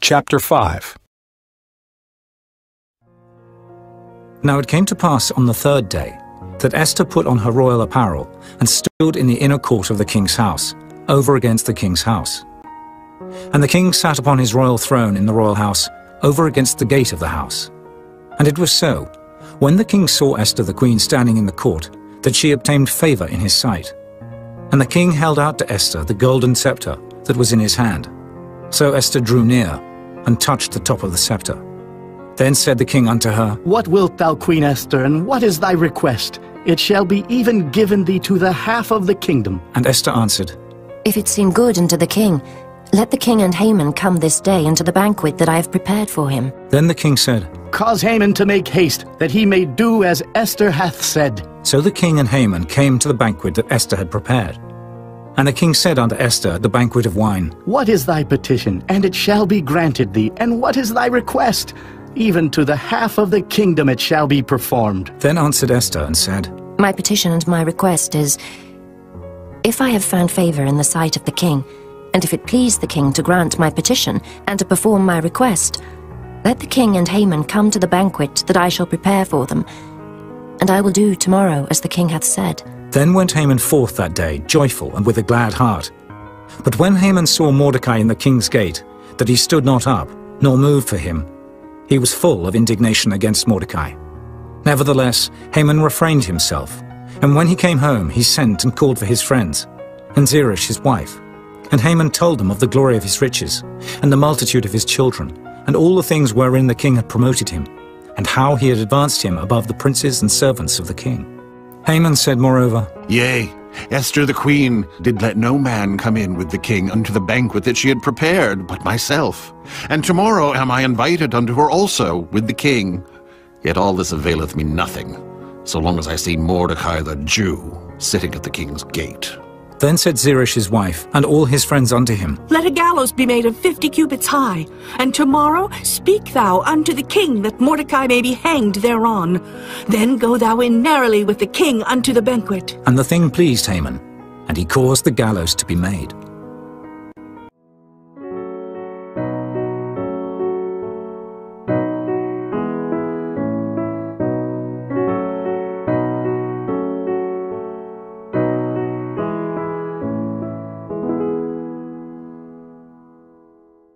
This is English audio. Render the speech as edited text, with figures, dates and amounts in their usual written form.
Chapter 5. Now it came to pass on the third day that Esther put on her royal apparel and stood in the inner court of the king's house, over against the king's house. And the king sat upon his royal throne in the royal house, over against the gate of the house. And it was so, when the king saw Esther the queen standing in the court, that she obtained favor in his sight. And the king held out to Esther the golden scepter that was in his hand. So Esther drew near, and touched the top of the scepter. Then said the king unto her, What wilt thou, Queen Esther, and what is thy request? It shall be even given thee to the half of the kingdom. And Esther answered, If it seem good unto the king, let the king and Haman come this day unto the banquet that I have prepared for him. Then the king said, Cause Haman to make haste, that he may do as Esther hath said. So the king and Haman came to the banquet that Esther had prepared. And the king said unto Esther at the banquet of wine, What is thy petition? And it shall be granted thee. And what is thy request? Even to the half of the kingdom it shall be performed. Then answered Esther and said, My petition and my request is, if I have found favor in the sight of the king, and if it please the king to grant my petition and to perform my request, let the king and Haman come to the banquet that I shall prepare for them, and I will do tomorrow as the king hath said. Then went Haman forth that day, joyful and with a glad heart. But when Haman saw Mordecai in the king's gate, that he stood not up, nor moved for him, he was full of indignation against Mordecai. Nevertheless, Haman refrained himself, and when he came home, he sent and called for his friends, and Zeresh his wife. And Haman told them of the glory of his riches, and the multitude of his children, and all the things wherein the king had promoted him, and how he had advanced him above the princes and servants of the king. Haman said moreover, Yea, Esther the queen did let no man come in with the king unto the banquet that she had prepared, but myself. And tomorrow am I invited unto her also with the king. Yet all this availeth me nothing, so long as I see Mordecai the Jew sitting at the king's gate. Then said Zeresh his wife, and all his friends unto him, Let a gallows be made of 50 cubits high, and tomorrow speak thou unto the king that Mordecai may be hanged thereon. Then go thou in narrowly with the king unto the banquet. And the thing pleased Haman, and he caused the gallows to be made.